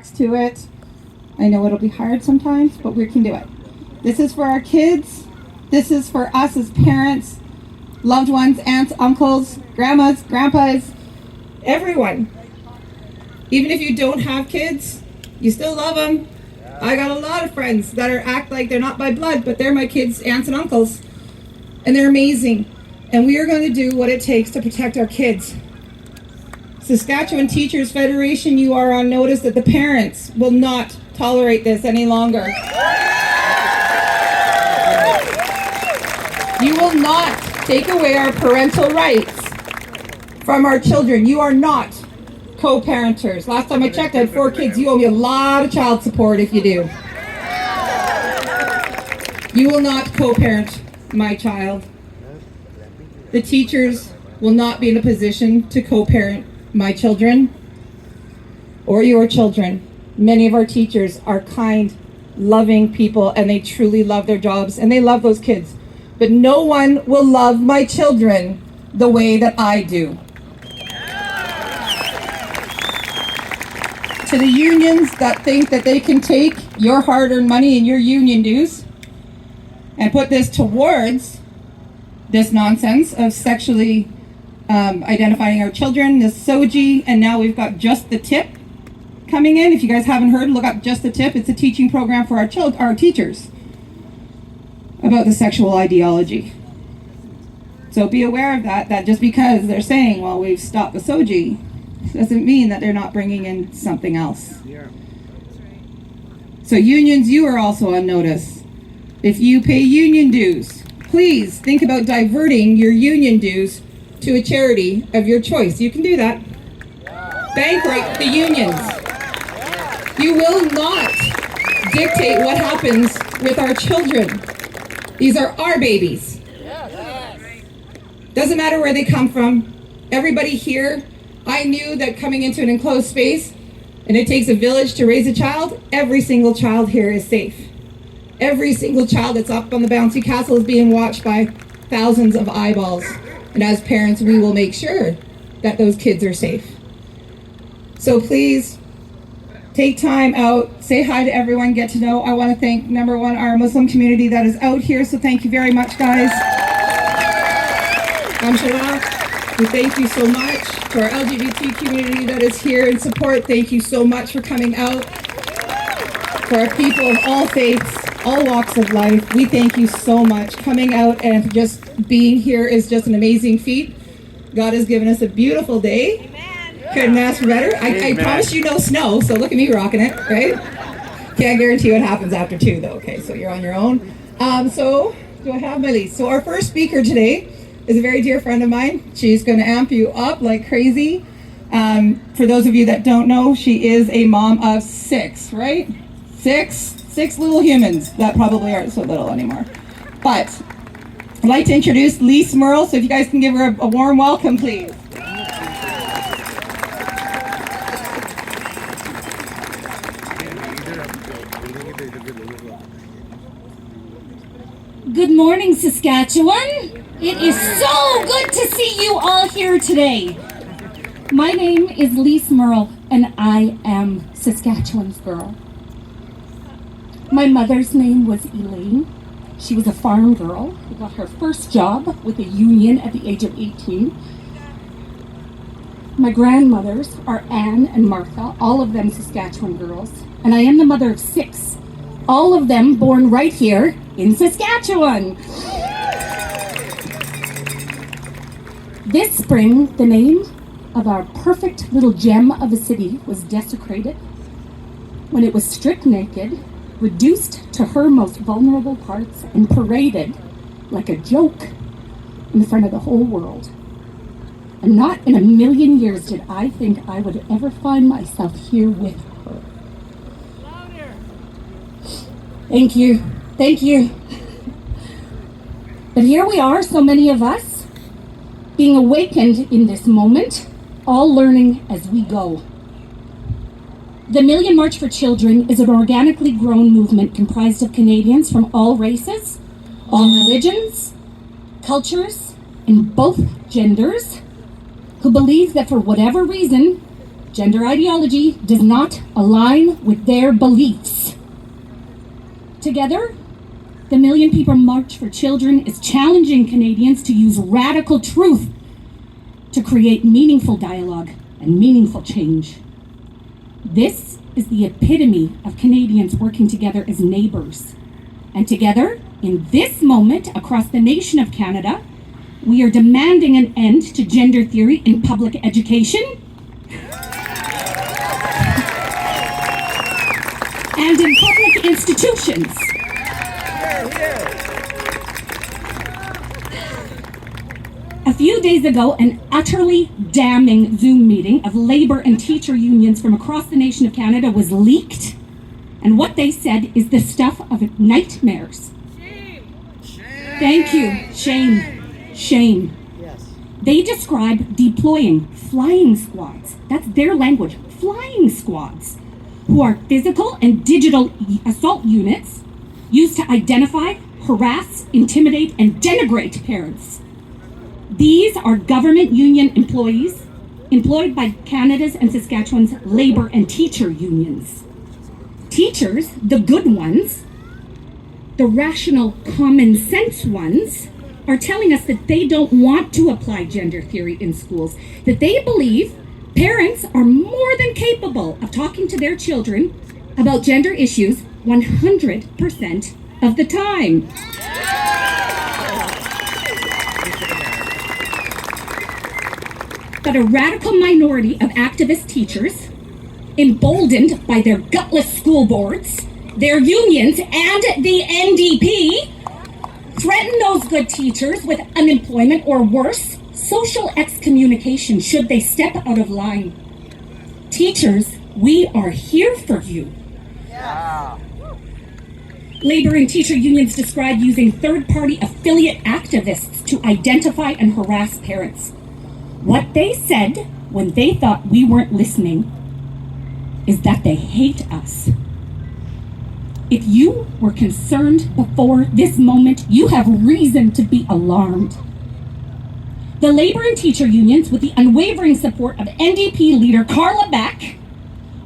backs to it. I know it'll be hard sometimes, but we can do it. This is for our kids. This is for us as parents, loved ones, aunts, uncles, grandmas, grandpas, everyone. Even if you don't have kids, you still love them. I got a lot of friends that act like they're not by blood, but they're my kids' aunts and uncles. And they're amazing. And we are going to do what it takes to protect our kids. Saskatchewan Teachers Federation, you are on notice that the parents will not tolerate this any longer. You will not take away our parental rights from our children. You are not co-parenters. Last time I checked, I had 4 kids. You owe me a lot of child support if you do. You will not co-parent my child. The teachers will not be in a position to co-parent my children or your children. Many of our teachers are kind, loving people, and they truly love their jobs, and they love those kids. But no one will love my children the way that I do. To the unions that think that they can take your hard-earned money and your union dues and put this towards this nonsense of sexually identifying our children, this SOGI, and now we've got Just the Tip coming in. If you guys haven't heard, look up Just the Tip. It's a teaching program for our teachers about the sexual ideology. So be aware of that just because they're saying, well, we've stopped the SOGI, doesn't mean that they're not bringing in something else. Yeah. So unions, you are also on notice. If you pay union dues, please think about diverting your union dues to a charity of your choice. You can do that. Bankrupt the unions. You will not dictate what happens with our children. These are our babies. Doesn't matter where they come from. Everybody here, I knew that coming into an enclosed space, and it takes a village to raise a child, every single child here is safe. Every single child that's up on the bouncy castle is being watched by thousands of eyeballs. And as parents, we will make sure that those kids are safe. So please, take time out, say hi to everyone, get to know. I want to thank, number one, our Muslim community that is out here, so thank you very much, guys. We thank you so much. To our LGBT community that is here in support, thank you so much for coming out. For our people of all faiths, all walks of life, we thank you so much. Coming out and just being here is just an amazing feat. God has given us a beautiful day. Amen. Couldn't ask for better. I promise you no snow, so look at me rocking it, right? Can't guarantee what happens after 2 though, okay, so you're on your own. So, do I have my list? So our first speaker today is a very dear friend of mine. She's going to amp you up like crazy. For those of you that don't know, she is a mom of 6, right? 6 little humans that probably aren't so little anymore. But I'd like to introduce Lise Merle, so if you guys can give her a warm welcome, please. Good morning, Saskatchewan. It is so good to see you all here today. My name is Lise Merle, and I am Saskatchewan's girl. My mother's name was Elaine. She was a farm girl who got her first job with a union at the age of 18. My grandmothers are Anne and Martha, all of them Saskatchewan girls, and I am the mother of 6, all of them born right here in Saskatchewan. This spring, the name of our perfect little gem of a city was desecrated when it was stripped naked, reduced to her most vulnerable parts, and paraded like a joke in front of the whole world. And not in a million years did I think I would ever find myself here with her. Louder. Thank you. But here we are, so many of us, being awakened in this moment, all learning as we go. The 1Million March for Children is an organically grown movement comprised of Canadians from all races, all religions, cultures, and both genders, who believe that for whatever reason, Gender ideology does not align with their beliefs. Together, the Million People March for Children is challenging Canadians to use radical truth to create meaningful dialogue and meaningful change. This is the epitome of Canadians working together as neighbors. And together, in this moment, across the nation of Canada, we are demanding an end to gender theory in public education and in public institutions. A few days ago, an utterly damning Zoom meeting of labor and teacher unions from across the nation of Canada was leaked, and what they said is the stuff of nightmares. Shame. Thank you. Shame. Yes. They describe deploying flying squads. That's their language. Flying squads, who are physical and digital assault units used to identify, harass, intimidate, and denigrate parents. These are government union employees employed by Canada's and Saskatchewan's labor and teacher unions. Teachers, the good ones, the rational, common sense ones, are telling us that they don't want to apply gender theory in schools, that they believe parents are more than capable of talking to their children about gender issues 100% of the time. But a radical minority of activist teachers, emboldened by their gutless school boards, their unions, and the NDP, threaten those good teachers with unemployment or worse, social excommunication should they step out of line. Teachers, we are here for you. Yeah. Labor and teacher unions describe using third-party affiliate activists to identify and harass parents. What they said when they thought we weren't listening is that they hate us. If you were concerned before this moment, you have reason to be alarmed. The labor and teacher unions, with the unwavering support of NDP leader Carla Beck,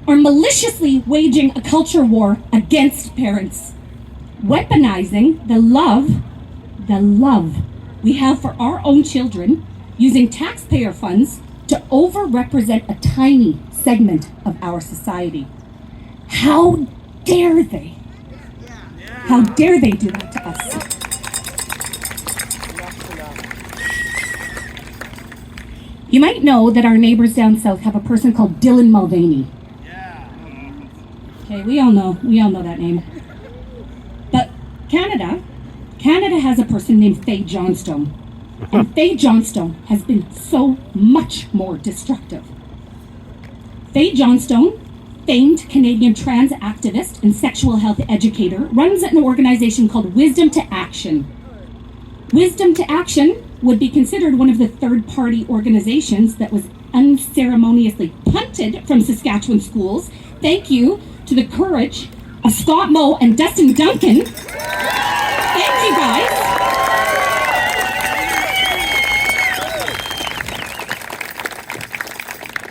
are maliciously waging a culture war against parents, weaponizing the love we have for our own children, using taxpayer funds to overrepresent a tiny segment of our society. How dare they? How dare they do that to us? You might know that our neighbors down south have a person called Dylan Mulvaney. Okay, we all know that name. But Canada has a person named Faye Johnstone. And Faye Johnstone has been so much more destructive. Faye Johnstone, famed Canadian trans activist and sexual health educator, runs an organization called Wisdom to Action. Wisdom to Action would be considered one of the third-party organizations that was unceremoniously punted from Saskatchewan schools. Thank you to the courage of Scott Moe and Dustin Duncan. Thank you, guys.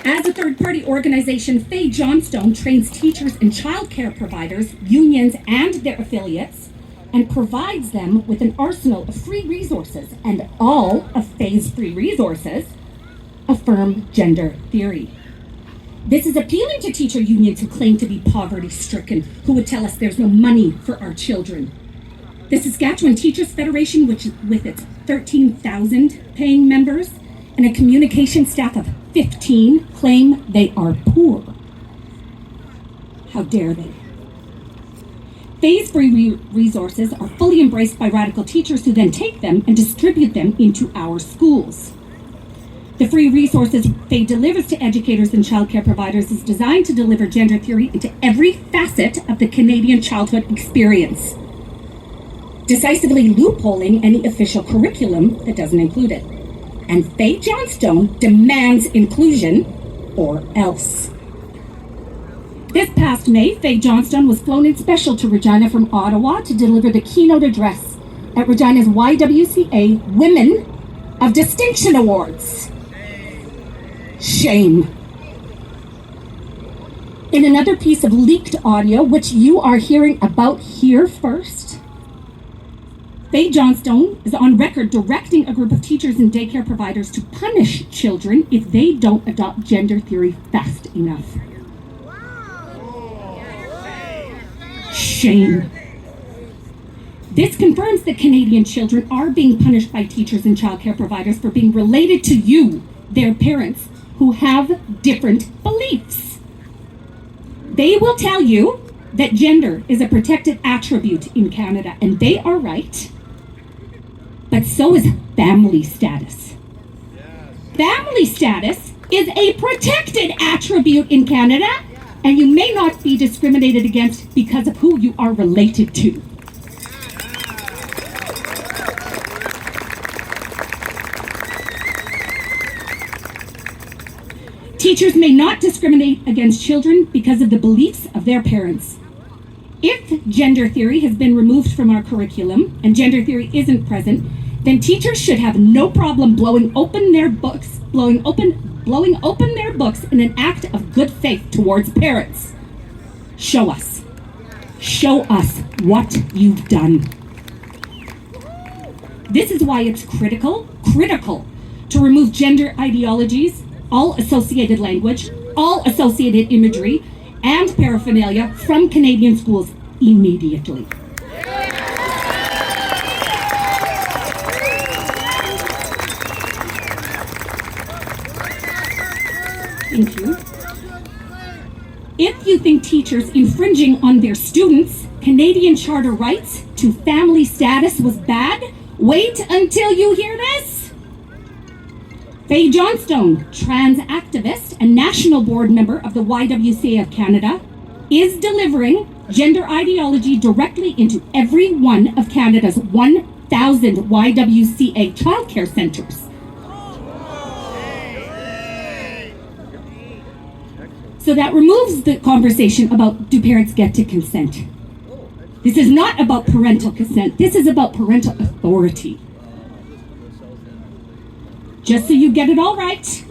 As a third-party organization, Faye Johnstone trains teachers and childcare providers, unions, and their affiliates, and provides them with an arsenal of free resources. And all of Faye's free resources affirm gender theory. This is appealing to teacher unions who claim to be poverty-stricken, who would tell us there's no money for our children. The Saskatchewan Teachers Federation, which with its 13,000 paying members and a communication staff of 15, claim they are poor. How dare they? Faye's free resources are fully embraced by radical teachers who then take them and distribute them into our schools. The free resources Faye delivers to educators and childcare providers is designed to deliver gender theory into every facet of the Canadian childhood experience, decisively loopholing any official curriculum that doesn't include it. And Faye Johnstone demands inclusion or else. This past May, Faye Johnstone was flown in special to Regina from Ottawa to deliver the keynote address at Regina's YWCA Women of Distinction Awards. Shame. In another piece of leaked audio, which you are hearing about here first, Faye Johnstone is on record directing a group of teachers and daycare providers to punish children if they don't adopt gender theory fast enough. Shame. This confirms that Canadian children are being punished by teachers and childcare providers for being related to you, their parents, who have different beliefs. They will tell you that gender is a protected attribute in Canada, and they are right. But so is family status. Family status is a protected attribute in Canada, and you may not be discriminated against because of who you are related to. Teachers may not discriminate against children because of the beliefs of their parents. If gender theory has been removed from our curriculum and gender theory isn't present, then teachers should have no problem blowing open their books in an act of good faith towards parents. Show us what you've done. This is why it's critical to remove gender ideologies, all associated language, all associated imagery, and paraphernalia from Canadian schools immediately. Thank you. If you think teachers infringing on their students' Canadian Charter rights to family status was bad, wait until you hear this. Faye Johnstone, trans activist and national board member of the YWCA of Canada, is delivering gender ideology directly into every one of Canada's 1,000 YWCA childcare centres. So that removes the conversation about do parents get to consent. This is not about parental consent. This is about parental authority. Just so you get it all right,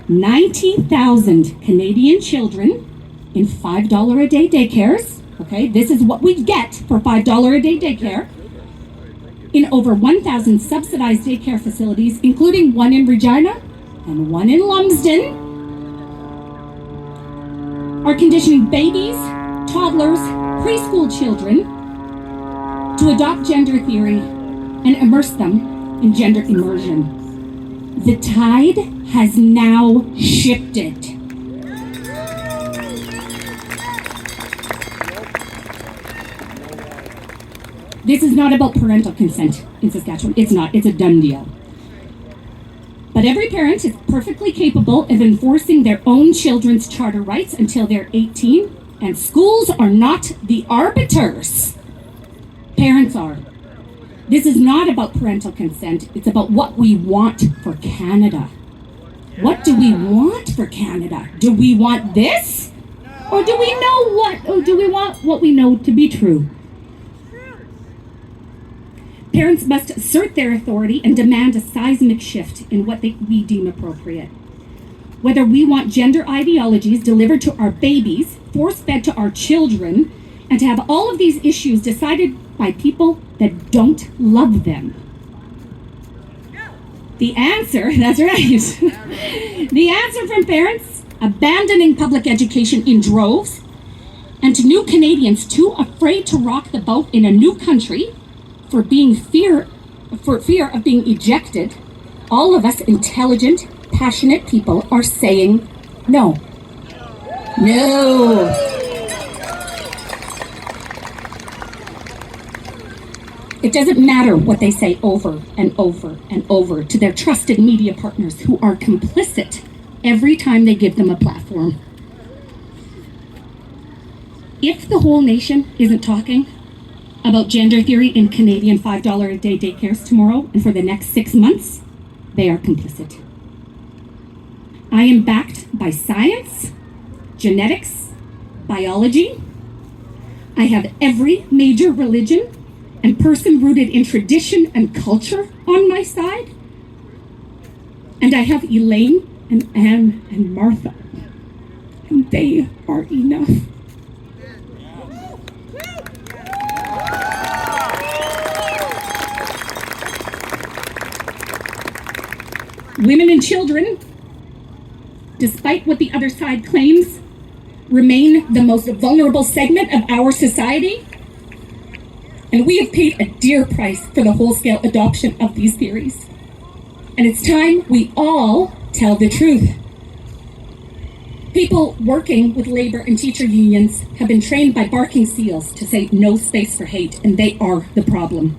90,000 Canadian children in $5 a day daycares, okay, this is what we get for $5 a day daycare, in over 1,000 subsidized daycare facilities, including one in Regina and one in Lumsden, are conditioning babies, toddlers, preschool children to adopt gender theory and immerse them in gender immersion. The tide has now shifted. This is not about parental consent in Saskatchewan. It's not. It's a done deal. But every parent is perfectly capable of enforcing their own children's charter rights until they're 18, and schools are not the arbiters. Parents are. This is not about parental consent. It's about what we want for Canada. What do we want for Canada? Do we want this? Or do we want what we know to be true? Parents must assert their authority and demand a seismic shift in what we deem appropriate. Whether we want gender ideologies delivered to our babies, force-fed to our children, and to have all of these issues decided by people that don't love them. The answer, that's right, the answer from parents abandoning public education in droves, and to new Canadians too afraid to rock the boat in a new country for fear of being ejected, all of us intelligent, passionate people are saying no. No. It doesn't matter what they say over and over and over to their trusted media partners who are complicit every time they give them a platform. If the whole nation isn't talking about gender theory in Canadian $5 a day daycares tomorrow and for the next 6 months, they are complicit. I am backed by science, genetics, biology. I have every major religion and person rooted in tradition and culture on my side. And I have Elaine and Anne and Martha and they are enough. Women and children, despite what the other side claims, remain the most vulnerable segment of our society. And we have paid a dear price for the whole-scale adoption of these theories. And it's time we all tell the truth. People working with labor and teacher unions have been trained by barking seals to say no space for hate, and they are the problem.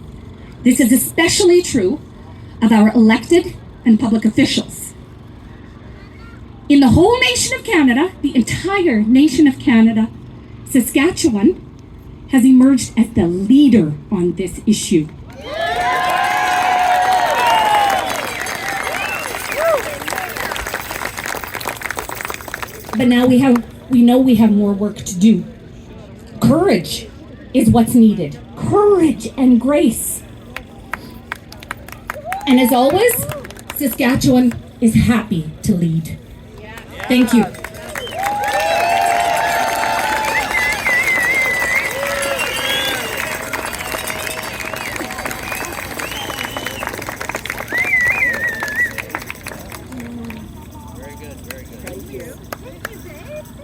This is especially true of our elected and public officials. In the whole nation of Canada, the entire nation of Canada, Saskatchewan has emerged as the leader on this issue. But now we know we have more work to do. Courage is what's needed. Courage and grace. And as always, Saskatchewan is happy to lead. Thank you.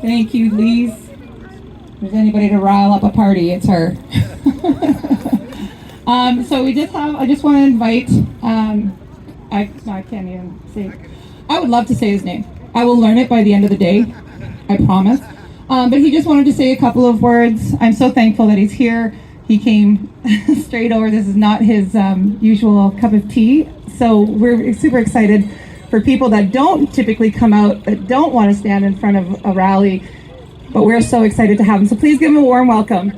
Thank you, Lise. If there's anybody to rile up a party, it's her. So I just want to invite, I can't even say, I would love to say his name. I will learn it by the end of the day, I promise. But he just wanted to say a couple of words. I'm so thankful that he's here. He came straight over. This is not his usual cup of tea. So we're super excited for people that don't typically come out, that don't want to stand in front of a rally, but we're so excited to have him. So please give him a warm welcome.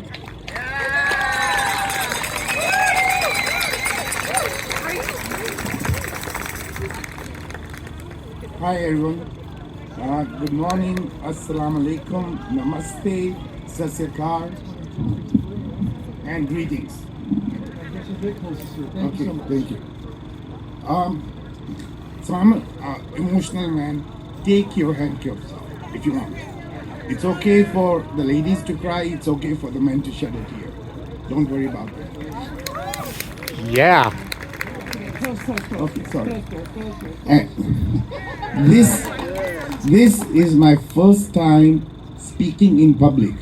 Hi everyone. Good morning. Assalamu alaikum. Namaste. Sat Sri Akal. And greetings. Okay, thank you. So I'm an emotional man. Take your handcuffs off if you want. It's okay for the ladies to cry. It's okay for the men to shed a tear. Don't worry about that. Yeah. Okay, sorry. This is my first time speaking in public.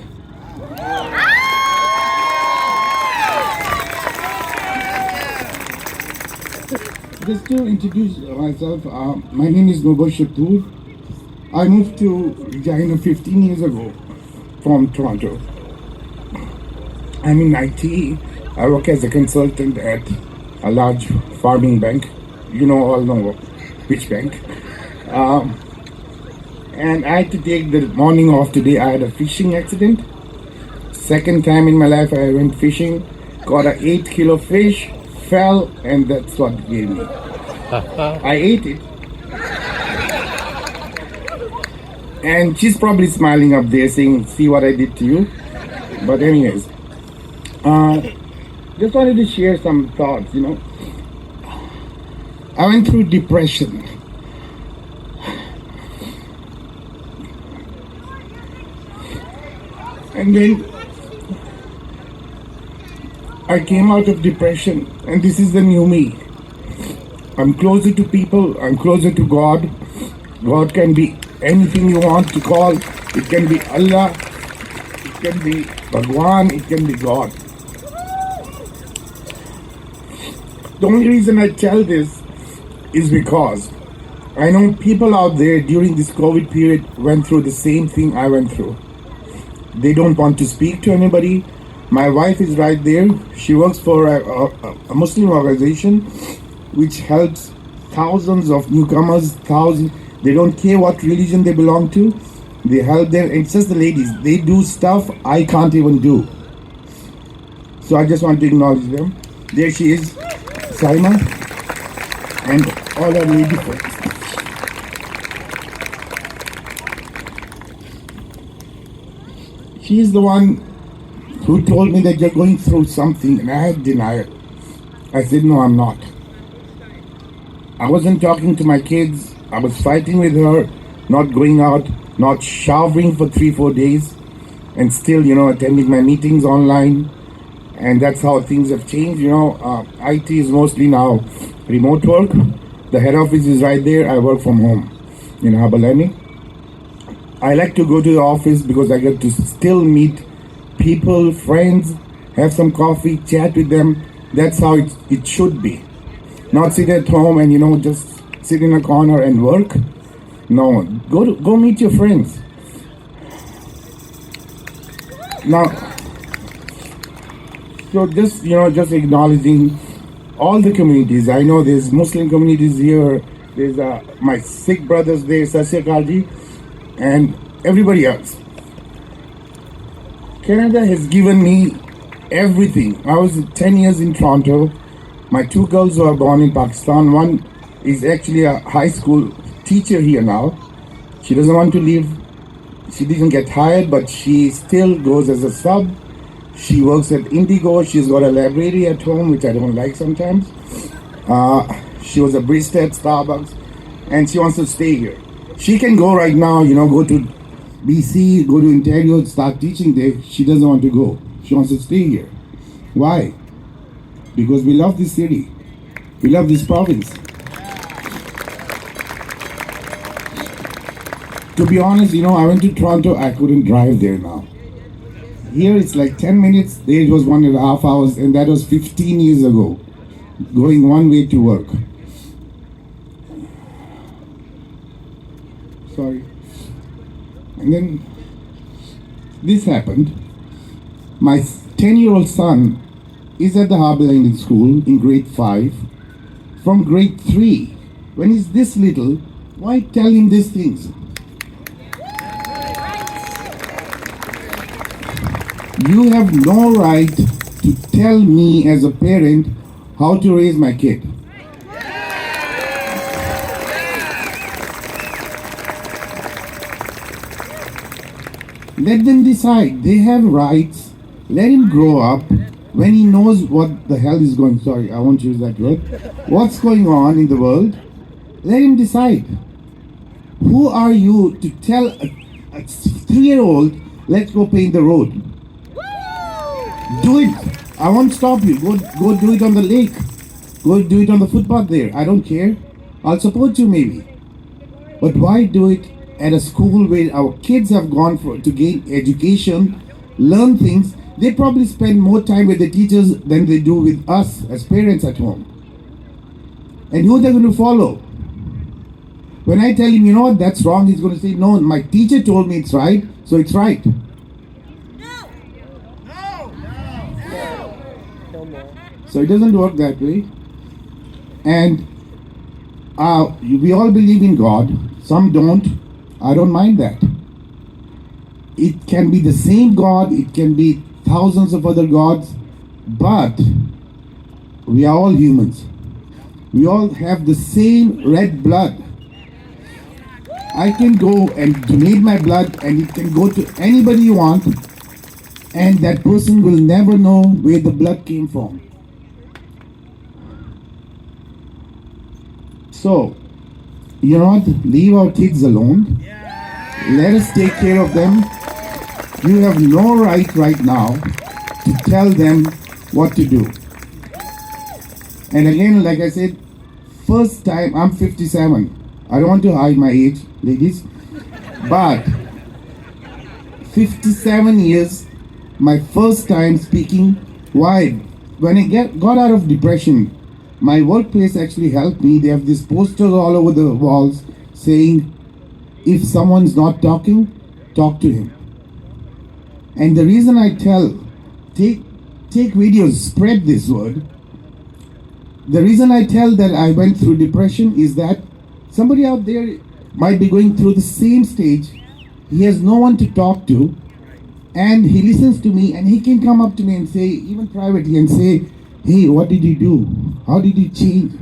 Just to introduce myself, my name is Noble Shatur. I moved to Regina 15 years ago from Toronto. I'm in IT. I work as a consultant at a large farming bank. You all know which bank. And I had to take the morning off today. I had a fishing accident. Second time in my life I went fishing, caught an 8-kilo fish, fell, and that's what gave me. I ate it. And she's probably smiling up there saying, see what I did to you. But anyways, just wanted to share some thoughts, I went through depression. And then I came out of depression, and this is the new me. I'm closer to people, I'm closer to God. God can be anything you want to call. It can be Allah, it can be Bhagwan, it can be God. The only reason I tell this is because I know people out there during this COVID period went through the same thing I went through. They don't want to speak to anybody. My wife is right there. She works for a Muslim organization which helps thousands of newcomers, they don't care what religion they belong to. They help them. It's just the ladies. They do stuff I can't even do. So I just want to acknowledge them. There she is, Saima, and all her lady friends. She is the one who told me that you're going through something, and I had denied. I said, no, I'm not. I wasn't talking to my kids. I was fighting with her, not going out. not showering for 3-4 days, and still, attending my meetings online. And that's how things have changed. IT is mostly now remote work. The head office is right there. I work from home in Habalani. I like to go to the office because I get to still meet people, friends, have some coffee, chat with them. That's how it should be. Not sit at home and just sit in a corner and work. No, go meet your friends. Now, so just acknowledging all the communities. I know there's Muslim communities here. There's my Sikh brothers there, Sasyakalji, and everybody else. Canada has given me everything. I was 10 years in Toronto. My 2 girls were born in Pakistan. One is actually a high school teacher here now. She doesn't want to leave. She didn't get hired, but she still goes as a sub. She works at Indigo. She's got a library at home, which I don't like sometimes. She was a barista at Starbucks, and she wants to stay here. She can go right now, go to BC, go to Ontario, start teaching there. She doesn't want to go. She wants to stay here. Why? Because we love this city. We love this province. To be honest, I went to Toronto. I couldn't drive there now. Here it's like 10 minutes. There it was 1.5 hours, and that was 15 years ago, going one way to work. Sorry. And then this happened. My 10-year-old son is at the Harbour Landing School in grade 5. From grade 3, when he's this little, why tell him these things? You have no right to tell me as a parent how to raise my kid. Let them decide. They have rights. Let him grow up. When he knows what the hell is going, sorry, I won't use that word. What's going on in the world? Let him decide. Who are you to tell a 3-year-old, let's go paint the road? Do it. I won't stop you. Go do it on the lake. Go do it on the footpath there. I don't care. I'll support you maybe. But why do it at a school where our kids have gone to gain education, learn things? They probably spend more time with the teachers than they do with us as parents at home. And who they're going to follow? When I tell him, that's wrong, he's going to say, no, my teacher told me it's right, so it's right. So it doesn't work that way. And we all believe in God. Some don't. I don't mind that. It can be the same God. It can be thousands of other gods. But we are all humans. We all have the same red blood. I can go and donate my blood, and it can go to anybody you want, and that person will never know where the blood came from. So, you know what? Leave our kids alone. Let us take care of them. You have no right now to tell them what to do. And again, like I said, first time, I'm 57. I don't want to hide my age, ladies. But 57 years, my first time speaking. Why? When I got out of depression, my workplace actually helped me. They have these posters all over the walls saying, if someone's not talking, talk to him. And the reason I tell, take videos, spread this word. The reason I tell that I went through depression is that somebody out there might be going through the same stage. He has no one to talk to, and he listens to me, and he can come up to me and say, even privately, and say, hey, what did you do? How did you change?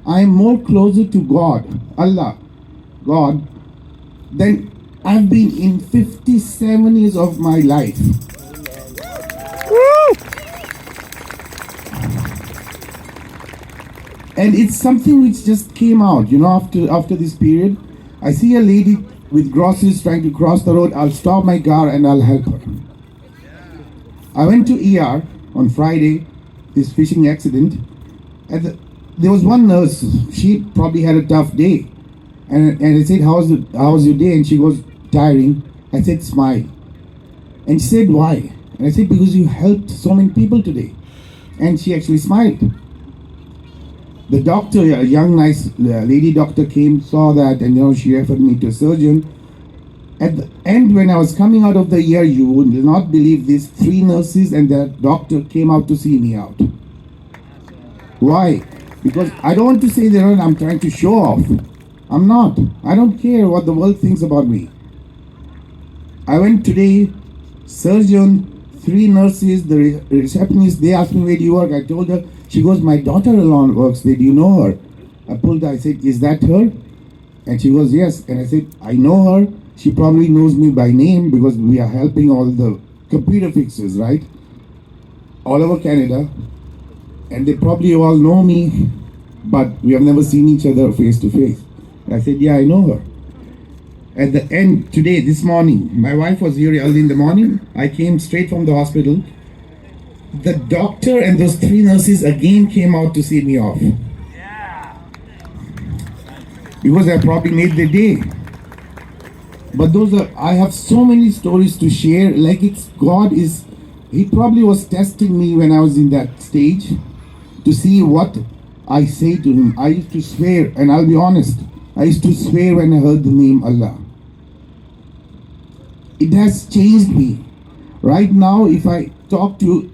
I am more closer to God, Allah, God, than I've been in 57 years of my life. Woo! And it's something which just came out, after this period. I see a lady with groceries trying to cross the road, I'll stop my car and I'll help her. I went to ER on Friday, this fishing accident, and there was one nurse. She probably had a tough day, and I said, "How was your day?" And she goes, "Tiring." I said, "Smile." And she said, "Why?" And I said, "Because you helped so many people today." And she actually smiled. The doctor, a young, nice lady doctor, came, saw that, and she referred me to a surgeon. At the end, when I was coming out of the ER, you would not believe these 3 nurses and the doctor came out to see me out. Why? Because I don't want to say that I'm trying to show off. I'm not. I don't care what the world thinks about me. I went today, surgeon, 3 nurses, the receptionist, they asked me, "Where do you work?" I told her. She goes, "My daughter-in-law works there. Do you know her?" I pulled her. I said, "Is that her?" And she goes, "Yes." And I said, "I know her. She probably knows me by name because we are helping all the computer fixers, right? All over Canada. And they probably all know me, but we have never seen each other face to face." And I said, "Yeah, I know her." At the end, today, this morning, my wife was here early in the morning. I came straight from the hospital. The doctor and those 3 nurses again came out to see me off. Because I probably made the day. But I have so many stories to share. Like He probably was testing me when I was in that stage to see what I say to him. I used to swear, and I'll be honest, I used to swear when I heard the name Allah. It has changed me. Right now, if I talk to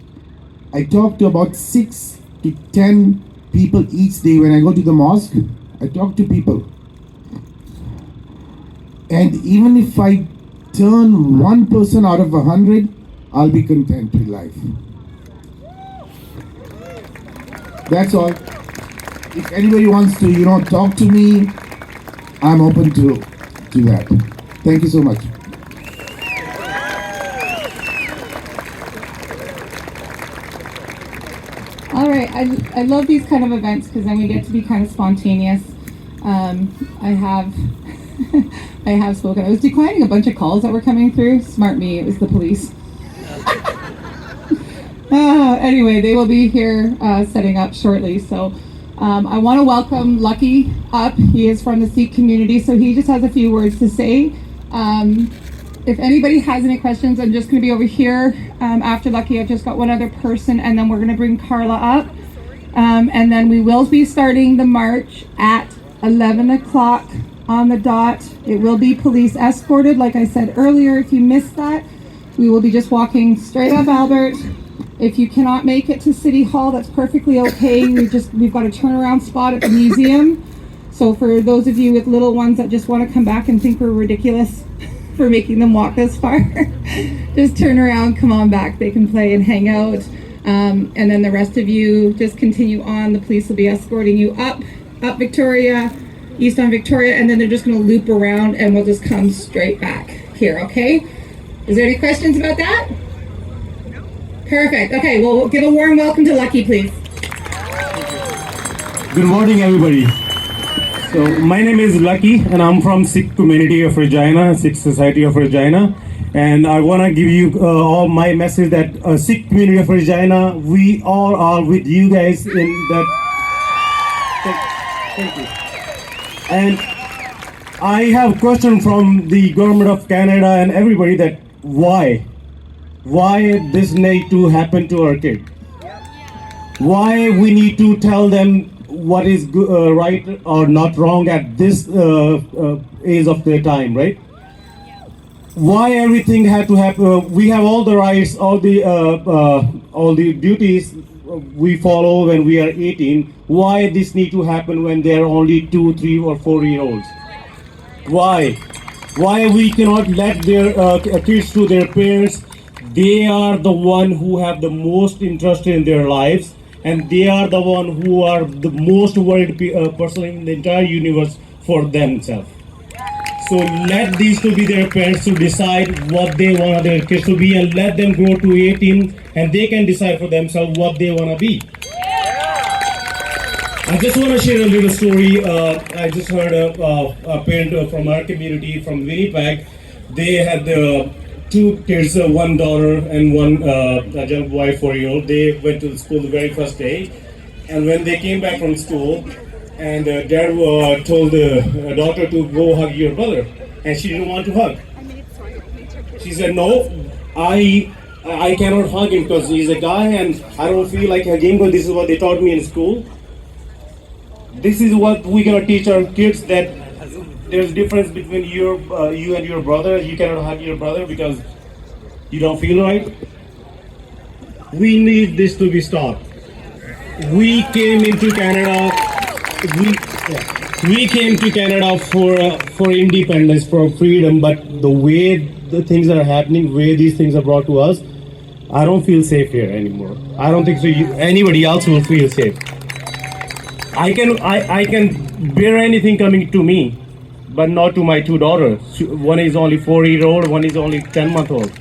about 6 to 10 people each day. When I go to the mosque, I talk to people. And even if I turn 1 person out of 100, I'll be content with life. That's all. If anybody wants to, talk to me, I'm open to that. Thank you so much. All right, I love these kind of events because then we get to be kind of spontaneous. I have I have spoken. I was declining a bunch of calls that were coming through. Smart me, it was the police. Anyway, they will be here setting up shortly. So I want to welcome Lucky up. He is from the Sikh community, so he just has a few words to say. If anybody has any questions, I'm just going to be over here after Lucky. I've just got one other person, and then we're going to bring Carla up. And then we will be starting the march at 11 o'clock on the dot. It will be police escorted. Like I said earlier, if you missed that, we will be just walking straight up Albert. If you cannot make it to City Hall, that's perfectly okay. We've got a turnaround spot at the museum. So for those of you with little ones that just want to come back and think we're ridiculous for making them walk this far, just turn around, come on back. They can play and hang out. And then the rest of you just continue on. The police will be escorting you up Victoria, east on Victoria, and then they're just going to loop around and we'll just come straight back here, okay? Is there any questions about that? Perfect. Okay, well, we'll give a warm welcome to Lucky, please. Good morning, everybody. So, my name is Lucky, and I'm from Sikh community of Regina, Sikh Society of Regina. And I want to give you all my message that Sikh community of Regina, we all are with you guys in that. Thank you. And I have a question from the government of Canada and everybody that why this need to happen to our kid? Why we need to tell them what is right or not wrong at this age of their time, right? Why everything had to happen? We have all the rights, all the duties we follow when we are 18. Why this need to happen when they are only 2, 3, or 4-year-olds? Why we cannot let their kids to their parents? They are the one who have the most interest in their lives, and they are the one who are the most worried person in the entire universe for themselves. So let these to be their parents to decide what they want their kids to be, and let them grow to 18 and they can decide for themselves what they want to be. I just want to share a little story. I just heard a parent from our community from Winnipeg. They had two kids, one daughter and one a young boy, 4-year-old. They went to school the very first day, and when they came back from school, and dad told the daughter to go hug your brother, and she didn't want to hug. She said, "No, I cannot hug him because he's a guy, and I don't feel like hugging. But this is what they taught me in school." This is what we're gonna teach our kids, that there's difference between you and your brother. You cannot hug your brother because you don't feel right. We need this to be stopped. We came into Canada. We came to Canada for independence, for freedom. But the way the things are happening, way these things are brought to us, I don't feel safe here anymore. I don't think so. Anybody else will feel safe. I can bear anything coming to me, but not to my two daughters. One is only 4-year-old, one is only 10-month-old.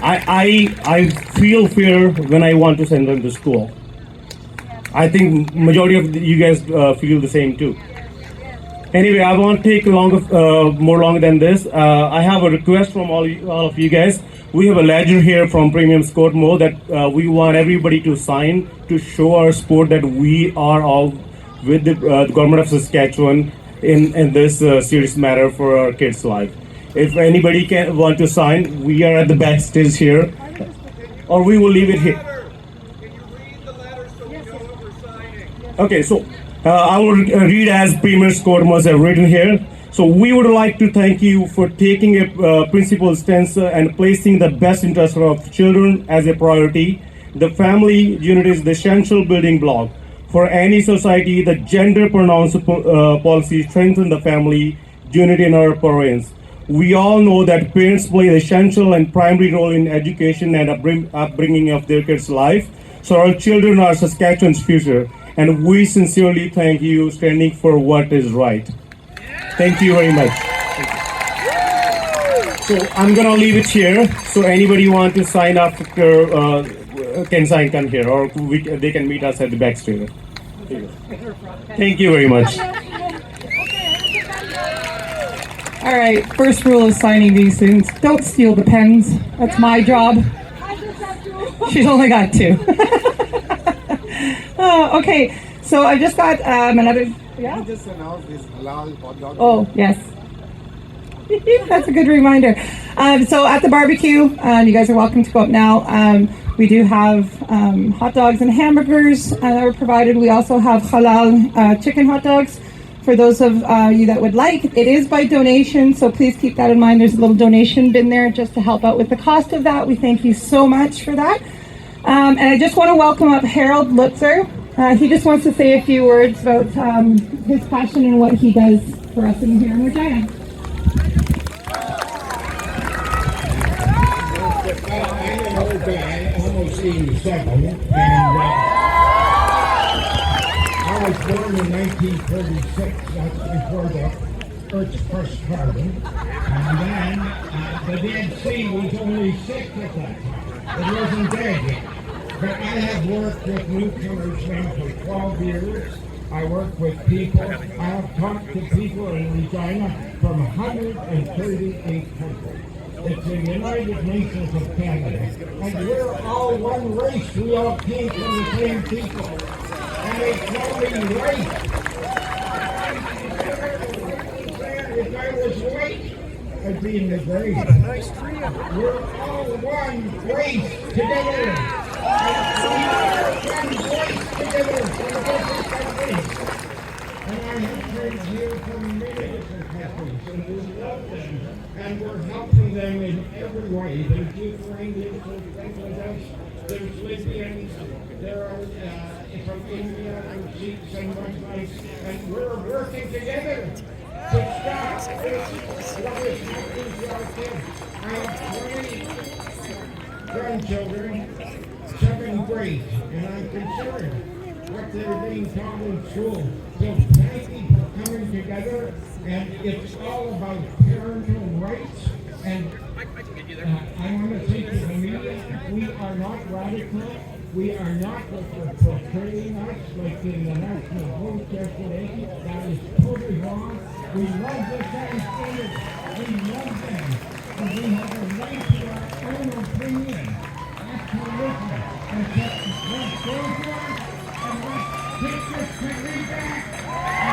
I feel fear when I want to send them to school. I think majority of you guys feel the same too. Anyway, I won't take more longer than this. I have a request from all of you guys. We have a ledger here from Premium Scortmo that we want everybody to sign to show our support that we are all with the government of Saskatchewan in this serious matter for our kids' life. If anybody want to sign, we are at the backstage here, or we will leave it here. Okay, so I will read as Premier Scortmos have written here. So we would like to thank you for taking a principled stance and placing the best interest of children as a priority. The family unit is the essential building block for any society. The gender pronouns policy strengthen the family unit in our province. We all know that parents play an essential and primary role in education and upbringing of their kids' life. So our children are Saskatchewan's future, and we sincerely thank you standing for what is right. Thank you very much. So I'm gonna leave it here. So anybody want to sign up can come here, or they can meet us at the backstage. Thank you very much. All right, first rule of signing these things, don't steal the pens. That's my job. She's only got two. Oh, okay, so I just got another, yeah? You just announced this halal hot dog. Oh, yes. That's a good reminder. So at the barbecue, you guys are welcome to go up now. We do have hot dogs and hamburgers that are provided. We also have halal chicken hot dogs for those of you that would like. It is by donation, so please keep that in mind. There's a little donation bin there just to help out with the cost of that. We thank you so much for that. And I just want to welcome up Harold Lutzer. He just wants to say a few words about his passion and what he does for us in here in Regina. I'm an old guy, almost 87, and I was born in 1936. That's before the Earth's first carbon. And then the Dead Sea was only 6 at that time. It wasn't dead yet. But I have worked with newcomers now for 12 years. I work with people. I have talked to people in Regina from 138 countries. It's the United Nations of Canada. And we're all one race. We all came from the same people. And they call me race. If I was white, I'd be in the grave. We're all one race together. One voice together for different countries. And I have friends here from many different countries, and we love them, and we're helping them in every way. There's Ukrainians who live with us, there's Libyans, there are from India and Sikhs and Muslims, and we're working together to stop this, what is happening to our kids. I have 20 grandchildren, 7th grade, and I'm concerned what they're being taught in school. So thank you for coming together, and it's all about parental rights. And I want to say to the media, we are not radical. We are not portraying us like in the national vote yesterday. That is totally wrong. We love the Palestinians. We love them. But we have a right to our own opinion. Absolutely. And let's go for it. And let's take this country back.